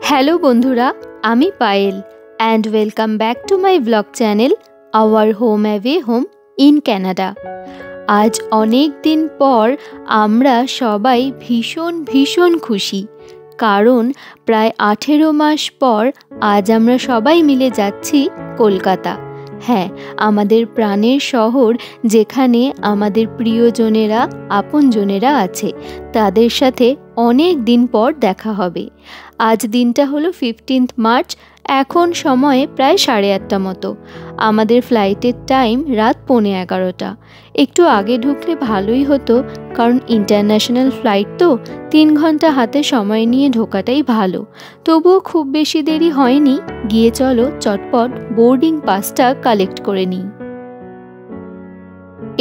Hello বন্ধুরা, আমি Payel and welcome back to my blog channel our home away home in Canada. আজ অনেক দিন পর আমরা সবাই ভীষণ খুশি, কারণ প্রায় 18 মাস পর আজ আমরা সবাই মিলে যাচ্ছি কলকাতা। হ্যাঁ, আমাদের প্রাণের শহর, যেখানে আমাদের প্রিয়জনেরা আপনজনেরা আছে, তাদের সাথে অনেক দিন পর দেখা হবে। আজ দিনটা হলো 15 মার্চ। এখন সময়ে প্রায় 8:30 মতো। আমাদের ফ্লাইটের টাইম রাত 11:15। একটু আগে ঢুকলে ভালোই হতো, কারণ ইন্টারন্যাশনাল ফ্লাইট তো 3 ঘন্টা হাতে সময় নিয়ে ঢোকাটাই ভালো। তবুও খুব বেশি দেরি হয়নি, গিয়ে চলো চটপট বোর্ডিং পাসটা কালেক্ট করে নিই।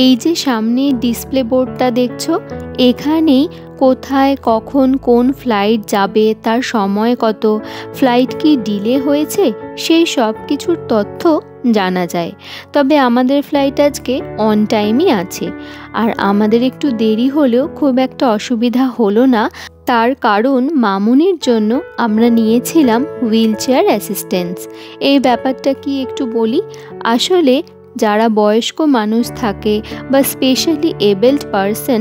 এই যে সামনে ডিসপ্লে বোর্ডটা দেখছো, এখানেই কোথায় কখন কোন ফ্লাইট যাবে, তার সময় কত, ফ্লাইট কি ডিলে হয়েছে, সেই সব কিছুর তথ্য জানা যায়। তবে আমাদের ফ্লাইট আজকে অন টাইমই আছে, আর আমাদের একটু দেরি হলেও খুব একটা অসুবিধা হলো না। তার কারণ মামুনির জন্য আমরা নিয়েছিলাম হুইল চেয়ার অ্যাসিস্ট্যান্স। এই ব্যাপারটা কি একটু বলি। আসলে যারা বয়স্ক মানুষ থাকে বা স্পেশালি এবলড পারসন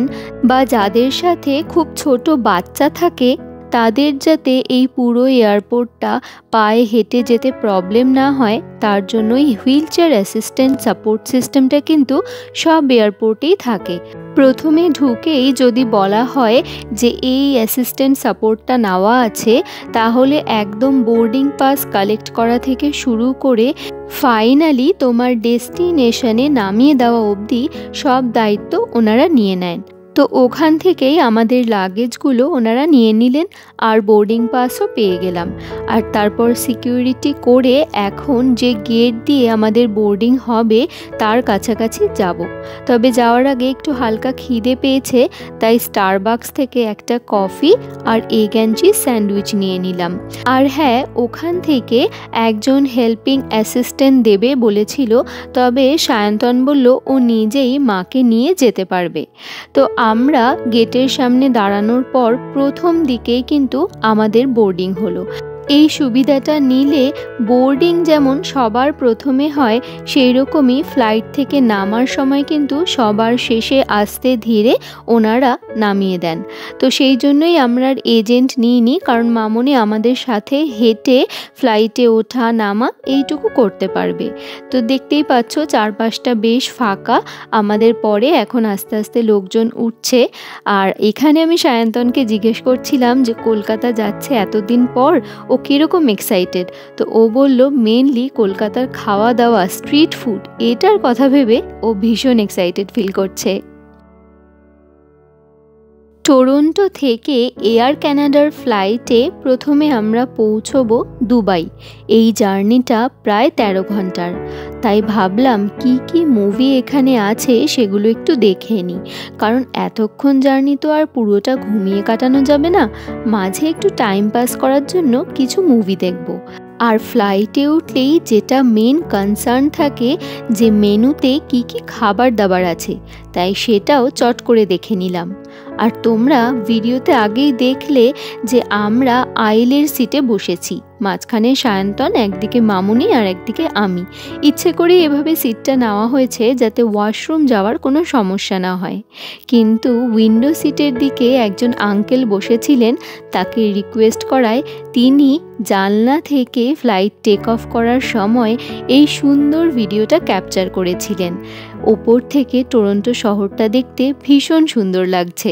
বা যাদের সাথে খুব ছোট বাচ্চা থাকে, তাদের যাতে এই পুরো এয়ারপোর্টটা পায়ে হেঁটে যেতে প্রবলেম না হয়, তার জন্যই হুইল চেয়ার অ্যাসিস্ট্যান্ট সাপোর্ট সিস্টেমটা কিন্তু সব এয়ারপোর্টেই থাকে। প্রথমে ঢুকেই যদি বলা হয় যে এই অ্যাসিস্ট্যান্ট সাপোর্টটা নেওয়া আছে, তাহলে একদম বোর্ডিং পাস কালেক্ট করা থেকে শুরু করে ফাইনালি তোমার ডেস্টিনেশনে নামিয়ে দেওয়া অবধি সব দায়িত্ব ওনারা নিয়ে নেন। তো ওখান থেকেই আমাদের লাগেজগুলো ওনারা নিয়ে নিলেন, আর বোর্ডিং পাসও পেয়ে গেলাম। আর তারপর সিকিউরিটি করে এখন যে গেট দিয়ে আমাদের বোর্ডিং হবে তার কাছাকাছি যাব। তবে যাওয়ার আগে একটু হালকা খিদে পেয়েছে, তাই স্টারবাকস থেকে একটা কফি আর এগ অ্যান্ড চিজ স্যান্ডউইচ নিয়ে নিলাম। আর হ্যাঁ, ওখান থেকে একজন হেল্পিং অ্যাসিস্ট্যান্ট দেবে বলেছিল, তবে সায়ন্তন বলল ও নিজেই মাকে নিয়ে যেতে পারবে। তো আমরা গেটের সামনে দাঁড়ানোর পর প্রথম দিকেই কিন্তু আমাদের বোর্ডিং হলো। এই সুবিধাটা নিলে বোর্ডিং যেমন সবার প্রথমে হয়, সেই রকমই ফ্লাইট থেকে নামার সময় কিন্তু সবার শেষে আস্তে ধীরে ওনারা নামিয়ে দেন। তো সেই জন্যই আমরা এজেন্ট নিইনি, কারণ মামুনি আমাদের সাথে হেঁটে ফ্লাইটে ওঠা নামা এইটুকু করতে পারবে। তো দেখতেই পাচ্ছ চারপাশটা বেশ ফাঁকা। আমাদের পরে এখন আস্তে আস্তে লোকজন উঠছে। আর এখানে আমি সায়ন্তনকে জিজ্ঞেস করছিলাম যে কলকাতা যাচ্ছে এতদিন পর, ও কীরকম এক্সাইটেড। তো ও বলল মেনলি কলকাতার খাওয়া দাওয়া, স্ট্রিট ফুড, এটার কথা ভেবে ও ভীষণ এক্সাইটেড ফিল করছে। টরন্টো থেকে এয়ার ক্যানাডার ফ্লাইটে প্রথমে আমরা পৌঁছবো দুবাই। এই জার্নিটা প্রায় 13 ঘন্টার। তাই ভাবলাম কি কি মুভি এখানে আছে সেগুলো একটু দেখে নিই, কারণ এতক্ষণ জার্নি তো আর পুরোটা ঘুমিয়ে কাটানো যাবে না। মাঝে একটু টাইম পাস করার জন্য কিছু মুভি দেখব। আর ফ্লাইটে উঠলেই যেটা মেন কনসার্ন থাকে যে মেনুতে কি কি খাবার দাবার আছে, তাই সেটাও চট করে দেখে নিলাম। আর তোমরা ভিডিওতে আগেই দেখলে যে আমরা আইলের সিটে বসেছি, মাঝখানে সায়ন্তন, একদিকে মামুনি আর একদিকে আমি। ইচ্ছে করে এভাবে সিটটা নেওয়া হয়েছে যাতে ওয়াশরুম যাওয়ার কোনো সমস্যা না হয়। কিন্তু উইন্ডো সিটের দিকে একজন আঙ্কেল বসেছিলেন, তাকে রিকোয়েস্ট করায় তিনি জানলা থেকে ফ্লাইট টেক অফ করার সময় এই সুন্দর ভিডিওটা ক্যাপচার করেছিলেন। ওপর থেকে টরন্টো শহরটা দেখতে ভীষণ সুন্দর লাগছে।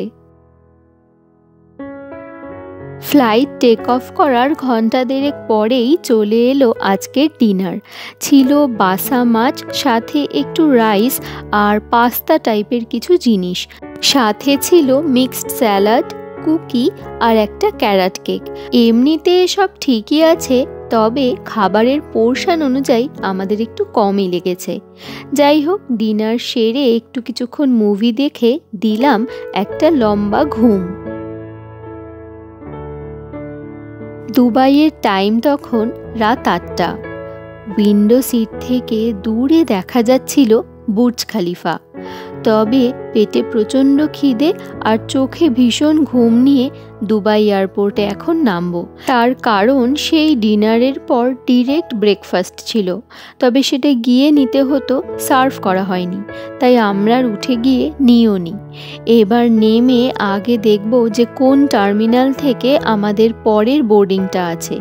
ফ্লাইট টেক অফ করার ঘন্টা দেড়েক পরেই চলে এলো আজকের ডিনার। ছিল বাসা মাছ, সাথে একটু রাইস আর পাস্তা টাইপের কিছু জিনিস, সাথে ছিল মিক্সড স্যালাড, কুকি আর একটা ক্যারট কেক। এমনিতে সব ঠিকই আছে, তবে খাবারের পোর্শন অনুযায়ী আমাদের একটু কমই লেগেছে। যাই হোক, ডিনার সেরে একটু কিছুক্ষণ মুভি দেখে দিলাম একটা লম্বা ঘুম। দুবাইয়ের টাইম তখন রাত 8টা। উইন্ডো সিট থেকে দূরে দেখা যাচ্ছিল বুর্জ খালিফা। তবে পেটে প্রচণ্ড খিদে আর চোখে ভীষণ ঘুম নিয়ে দুবাই এয়ারপোর্টে এখন নামবো। তার কারণ সেই ডিনারের পর ডিরেক্ট ব্রেকফাস্ট ছিল, তবে সেটা গিয়ে নিতে হতো, সার্ভ করা হয়নি, তাই আমরা উঠে গিয়ে নিও নি। এবার নেমে আগে দেখব যে কোন টার্মিনাল থেকে আমাদের পরের বোর্ডিংটা আছে।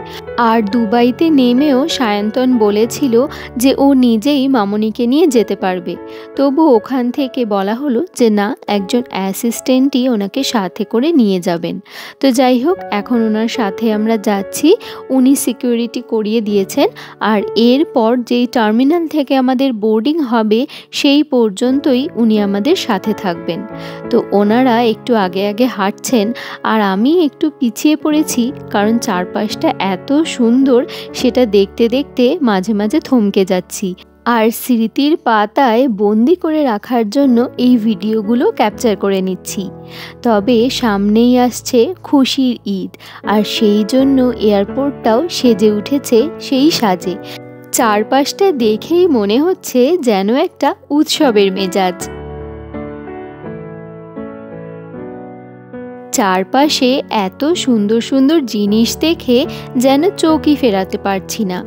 আর দুবাইতে নেমেও সায়ন্তন বলেছিল যে ও নিজেই মামনিকে নিয়ে যেতে পারবে, তবু ওখান থেকে বলা হলো যে না, একজন অ্যাসিস্ট্যান্টই ওনাকে সাথে করে নিয়ে যাবেন। তো যাই হোক, এখন ওনার সাথে আমরা যাচ্ছি, উনি সিকিউরিটি করিয়ে দিয়েছেন। আর এরপর যেই টার্মিনাল থেকে আমাদের বোর্ডিং হবে সেই পর্যন্তই উনি আমাদের সাথে থাকবেন। তো ওনারা একটু আগে আগে হাঁটছেন আর আমি একটু পিছিয়ে পড়েছি, কারণ চারপাশটা এত সুন্দর সেটা দেখতে দেখতে মাঝে মাঝে থমকে যাচ্ছি। আর স্মৃতির পাতায় বন্দি করে রাখার জন্য এই ভিডিওগুলো ক্যাপচার করে নিচ্ছি। তবে সামনেই আসছে খুশির ঈদ, আর সেই জন্য এয়ারপোর্টটাও সেজে উঠেছে সেই সাজে। চারপাশটা দেখেই মনে হচ্ছে যেন একটা উৎসবের মেজাজ। চারপাশে এত সুন্দর সুন্দর জিনিস দেখে যেন চোখই ফেরাতে পারছি না।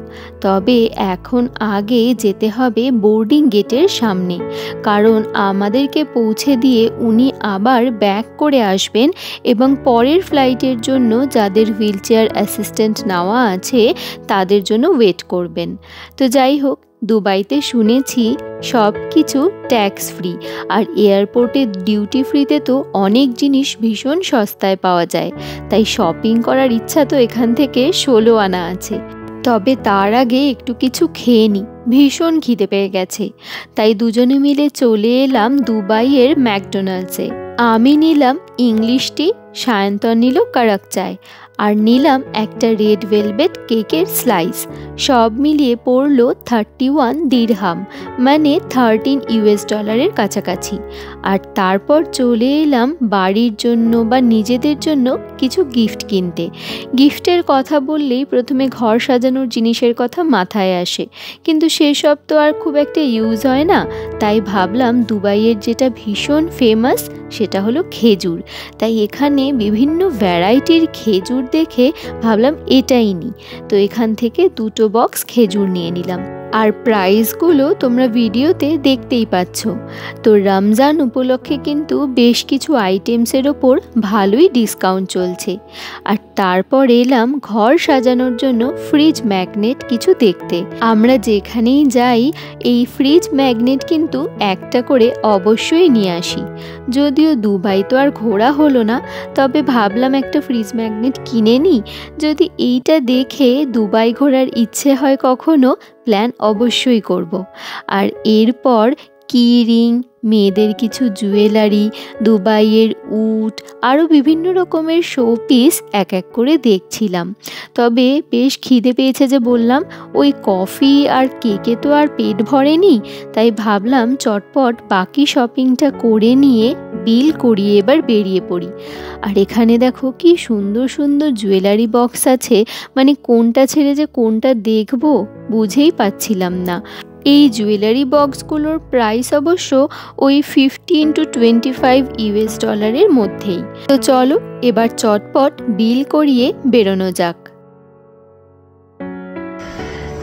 তবে এখন আগে যেতে হবে বোর্ডিং গেটের সামনে, কারণ আমাদেরকে পৌঁছে দিয়ে উনি আবার ব্যাক করে আসবেন এবং পরের ফ্লাইটের জন্য যাদের হুইলচেয়ার অ্যাসিস্ট্যান্ট নেওয়া আছে তাদের জন্য ওয়েট করবেন। তো যাই হোক, দুবাইতে শুনেছি সব কিছু ট্যাক্স ফ্রি, আর এয়ারপোর্টে ডিউটি ফ্রিতে তো অনেক জিনিস ভীষণ সস্তায় পাওয়া যায়, তাই শপিং করার ইচ্ছা তো এখান থেকে 16 আনা আছে। তবে তার আগে একটু কিছু খেয়ে নিই, ভীষণ খিদে পেয়ে গেছে। তাই দুজনে মিলে চলে এলাম দুবাইয়ের ম্যাকডোনাল্ডসে। আমি নিলাম ইংলিশ টি, সায়ন্তন নিল কারাক চায়, আর নিলাম একটা রেড ভেলভেট কেকের স্লাইস। সব মিলিয়ে পড়লো 31 দিরহাম, মানে $13 কাছাকাছি। আর তারপর চলে এলাম বাড়ির জন্য বা নিজেদের জন্য কিছু গিফট কিনতে। গিফটের কথা বললেই প্রথমে ঘর সাজানোর জিনিসের কথা মাথায় আসে, কিন্তু সেসব তো আর খুব একটা ইউজ হয় না। তাই ভাবলাম দুবাইয়ের যেটা ভীষণ ফেমাস সেটা হলো খেজুর, তাই এখানে বিভিন্ন ভ্যারাইটির খেজুর দেখে ভাবলাম এটাই নিই। তো এখান থেকে 2 বক্স খেজুর নিয়ে নিলাম। আর প্রাইসগুলো তোমরা ভিডিওতে দেখতেই পাচ্ছ। তো রমজান উপলক্ষে কিন্তু বেশ কিছু আইটেমসের ওপর ভালোই ডিসকাউন্ট চলছে। আর তারপর এলাম ঘর সাজানোর জন্য ফ্রিজ ম্যাগনেট কিছু দেখতে। আমরা যেখানেই যাই এই ফ্রিজ ম্যাগনেট কিন্তু একটা করে অবশ্যই নিয়ে আসি। যদিও দুবাই তো আর ঘোরা হলো না, তবে ভাবলাম একটা ফ্রিজ ম্যাগনেট কিনে নিই, যদি এইটা দেখে দুবাই ঘোরার ইচ্ছে হয় কখনো, প্ল্যান অবশ্যই করব। আর এরপর কিরিং, মেয়েদের কিছু জুয়েলারি, দুবাইয়ের উট, আরও বিভিন্ন রকমের শোপিস এক এক করে দেখছিলাম। তবে বেশ খিদে পেয়েছে যে বললাম, ওই কফি আর কেকে তো আর পেট ভরেনি, তাই ভাবলাম চটপট বাকি শপিংটা করে নিয়ে বিল করিয়ে এবার বেরিয়ে পড়ি। আর এখানে দেখো কি সুন্দর সুন্দর জুয়েলারি বক্স আছে, মানে কোনটা ছেড়ে যে কোনটা দেখবো বুঝেই পাচ্ছিলাম না। এই জুয়েলারি বক্সগুলোর প্রাইস অবশ্য ওই $15 to $25 মধ্যেই। তো চলো এবার চটপট বিল করিয়ে বেরোনো যাক।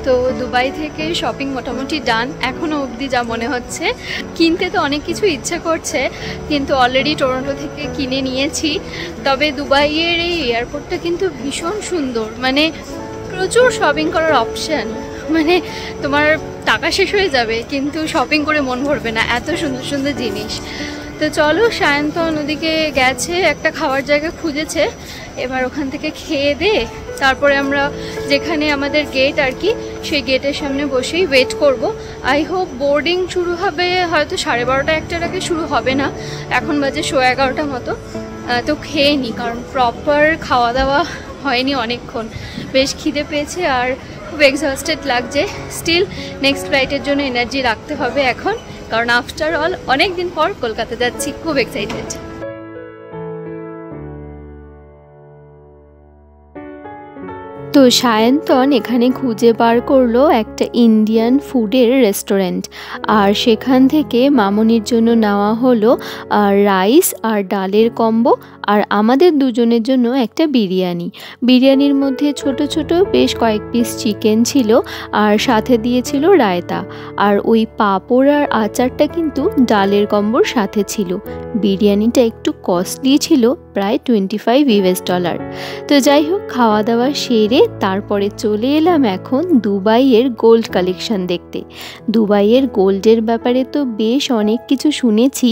তো দুবাই থেকে শপিং মোটামুটি ডান এখনও অবধি, যা মনে হচ্ছে। কিনতে তো অনেক কিছু ইচ্ছে করছে, কিন্তু অলরেডি টরন্টো থেকে কিনে নিয়েছি। তবে দুবাইয়ের এই এয়ারপোর্টটা কিন্তু ভীষণ সুন্দর, মানে প্রচুর শপিং করার অপশান, মানে তোমার টাকা শেষ হয়ে যাবে কিন্তু শপিং করে মন ভরবে না, এত সুন্দর সুন্দর জিনিস। তো চলো, সায়ন্তন ওদিকে গেছে, একটা খাওয়ার জায়গা খুঁজেছে, এবার ওখান থেকে খেয়ে দে তারপরে আমরা যেখানে আমাদের গেট আর কি, সেই গেটের সামনে বসেই ওয়েট করব। আই হোপ বোর্ডিং শুরু হবে হয়তো 12:30 1টার আগে শুরু হবে না, এখন বাজে 11:30 মতো। তো খেয়ে নিই, কারণ প্রপার খাওয়া দাওয়া হয়নি অনেকক্ষণ, বেশ খিদে পেয়েছে আর খুব এক্সহস্টেড লাগছে। স্টিল নেক্সট ফ্লাইটের জন্য এনার্জি রাখতে হবে এখন, কারণ আফটার অল অনেক দিন পর কলকাতা যাচ্ছি, খুব এক্সাইটেড। তো সায়ন্তন এখানে খুঁজে বার করলো একটা ইন্ডিয়ান ফুডের রেস্টুরেন্ট, আর সেখান থেকে মামনির জন্য নেওয়া হলো রাইস আর ডালের কম্বো, আর আমাদের দুজনের জন্য একটা বিরিয়ানির মধ্যে ছোট ছোট বেশ কয়েক পিস চিকেন ছিল, আর সাথে দিয়েছিল রায়তা, আর ওই পাঁপড় আর আচারটা কিন্তু ডালের কম্বোর সাথে ছিল। বিরিয়ানিটা একটু কস্টলি ছিল, প্রায় $25। তো যাই হোক, খাওয়া দাওয়া সেরে তারপরে চলে এলাম এখন দুবাইয়ের গোল্ড কালেকশন দেখতে। দুবাইয়ের গোল্ডের ব্যাপারে তো বেশ অনেক কিছু শুনেছি,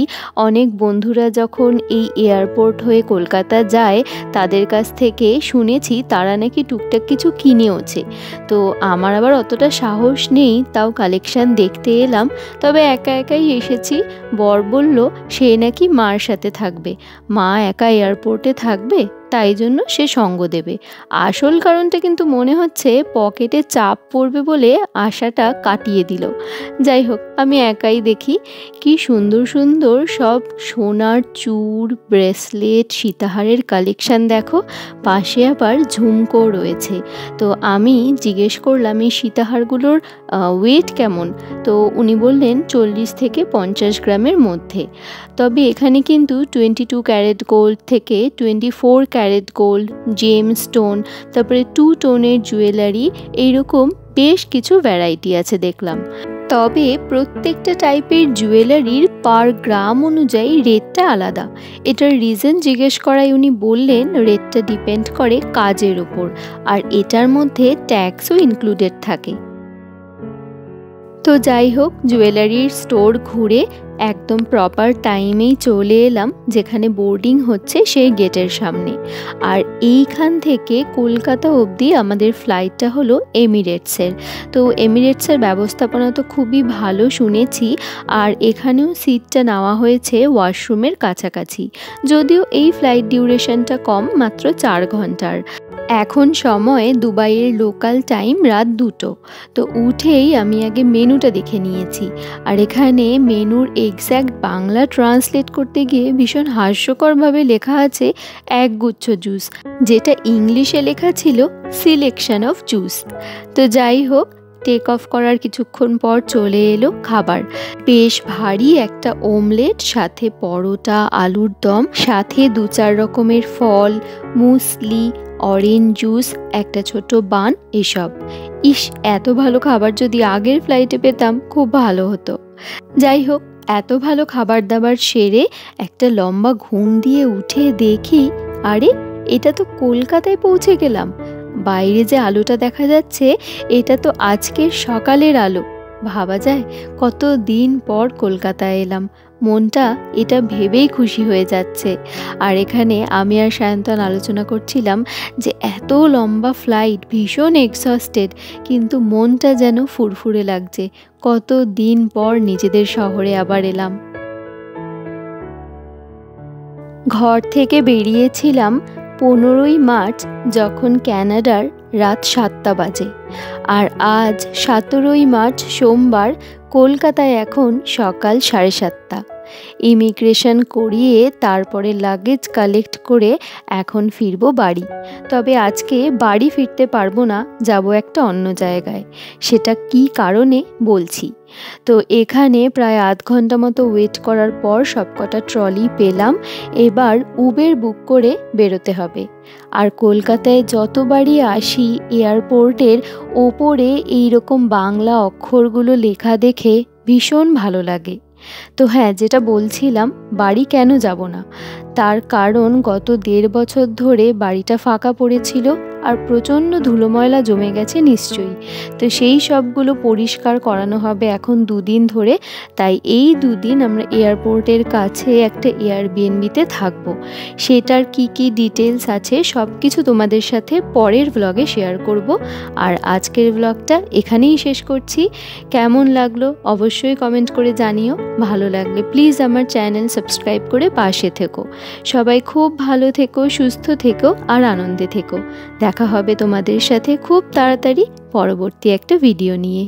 অনেক বন্ধুরা যখন এই এয়ারপোর্ট হয়ে কলকাতা যায় তাদের কাছ থেকে শুনেছি তারা নাকি টুকটাক কিছু কিনেওছে। তো আমার আবার অতটা সাহস নেই, তাও কালেকশন দেখতে এলাম। তবে একা একাই এসেছি, বর বলল সে নাকি মার সাথে থাকবে, মা একা এয়ারপোর্টে থাকবে, তাই জন্য সে সঙ্গ দেবে। আসল কারণটা কিন্তু মনে হচ্ছে পকেটে চাপ পড়বে বলে আশাটা কাটিয়ে দিল। যাই হোক, আমি একাই দেখি কি সুন্দর সুন্দর সব সোনার চূড়, ব্রেসলেট, সীতাহারের কালেকশান দেখো, পাশে আবার ঝুমকো রয়েছে। তো আমি জিজ্ঞেস করলাম এই সীতাহারগুলোর ওয়েট কেমন, তো উনি বললেন 40 থেকে 50 গ্রামের মধ্যে। তবে এখানে কিন্তু 22 ক্যারেট গোল্ড থেকে 24 ক্যারেট গোল্ড, জেম স্টোন, তারপরে 2 টোনের জুয়েলারি, এইরকম বেশ কিছু ভ্যারাইটি আছে দেখলাম। তবে প্রত্যেকটা টাইপের জুয়েলারির পার গ্রাম অনুযায়ী রেটটা আলাদা। এটার রিজন জিজ্ঞেস করায় উনি বললেন রেটটা ডিপেন্ড করে কাজের উপর, আর এটার মধ্যে ট্যাক্সও ইনক্লুডেড থাকে। তো যাই হোক, জুয়েলারির স্টোর ঘুরে একদম প্রপার টাইমেই চলে এলাম যেখানে বোর্ডিং হচ্ছে সেই গেটের সামনে। আর এইখান থেকে কলকাতা অবধি আমাদের ফ্লাইটটা হলো এমিরেটসের। তো এমিরেটসের ব্যবস্থাপনা তো খুবই ভালো শুনেছি, আর এখানেও সিটটা নেওয়া হয়েছে ওয়াশরুমের কাছাকাছি। যদিও এই ফ্লাইট ডিউরেশনটা কম, মাত্র 4 ঘন্টার। এখন সময় দুবাইয়ের লোকাল টাইম রাত 2টো। তো উঠেই আমি আগে মেনুটা দেখে নিয়েছি, আর এখানে মেনুর এক্স্যাক্ট বাংলা ট্রান্সলেট করতে গিয়ে ভীষণ হাস্যকরভাবে লেখা আছে একগুচ্ছ জুস, যেটা ইংলিশে লেখা ছিল সিলেকশন অফ জুস। তো যাই হোক, টেক অফ করার কিছুক্ষণ পর চলে এলো খাবার। বেশ ভারী একটা ওমলেট, সাথে পরোটা, আলুর দম, সাথে 2-4 রকমের ফল, মুসলি, অরেঞ্জ জুস, একটা ছোট বান, এসব। ইস, এত ভালো খাবার যদি আগের ফ্লাইটে পেতাম খুব ভালো হতো। যাই হোক, এত ভালো খাবার দাবার সেরে একটা লম্বা ঘুম দিয়ে উঠে দেখি, আরে এটা তো কলকাতায় পৌঁছে গেলাম। বাইরে যে আলোটা দেখা যাচ্ছে এটা তো আজকের সকালের আলো। ভাবা যায় কত দিন পর কলকাতায় এলাম, মনটা এটা ভেবেই খুশি হয়ে যাচ্ছে। আর এখানে আমি আর সায়ন্তন আলোচনা করছিলাম যে এত লম্বা ফ্লাইট, ভীষণ এক্সস্টেড, কিন্তু মনটা যেন ফুরফুরে লাগছে, কত দিন পর নিজেদের শহরে আবার এলাম। ঘর থেকে বেরিয়েছিলাম 15ই মার্চ, যখন ক্যানাডার রাত 7টা বাজে। আর আজ 17ই মার্চ সোমবার, কলকাতায় এখন সকাল 7:30। ইমিগ্রেশন করিয়ে তারপরে লাগেজ কালেক্ট করে এখন ফিরবো বাড়ি। তবে আজকে বাড়ি ফিরতে পারবো না, যাব একটা অন্য জায়গায়। সেটা কি কারণে বলছি। তো এখানে প্রায় আধ ঘন্টা মতো ওয়েট করার পর সবকটা ট্রলি পেলাম। এবার উবের বুক করে বেরোতে হবে। আর কলকাতায় যতবারই আসি, এয়ারপোর্টের ওপরে এইরকম বাংলা অক্ষরগুলো লেখা দেখে ভীষণ ভালো লাগে। তো হ্যাঁ, যেটা বলছিলাম, বাড়ি কেন যাব না, তার কারণ গত 1.5 বছর ধরে বাড়িটা ফাঁকা পড়েছিল, আর প্রচণ্ড ধুলো ময়লা জমে গেছে নিশ্চয়ই। তো সেই সবগুলো পরিষ্কার করানো হবে এখন 2 দিন ধরে। তাই এই 2 দিন আমরা এয়ারপোর্টের কাছে একটা এয়ারবিএনবিতে থাকবো। সেটার কি কি ডিটেলস আছে সব কিছু তোমাদের সাথে পরের ব্লগে শেয়ার করব। আর আজকের ব্লগটা এখানেই শেষ করছি। কেমন লাগলো অবশ্যই কমেন্ট করে জানিও। ভালো লাগলে প্লিজ আমার চ্যানেল সাবস্ক্রাইব করে পাশে থেকো। সবাই খুব ভালো থেকো, সুস্থ থেকো, আর আনন্দে থেকো। দেখা হবে তোমাদের সাথে খুব তাড়াতাড়ি পরবর্তী একটা ভিডিও নিয়ে।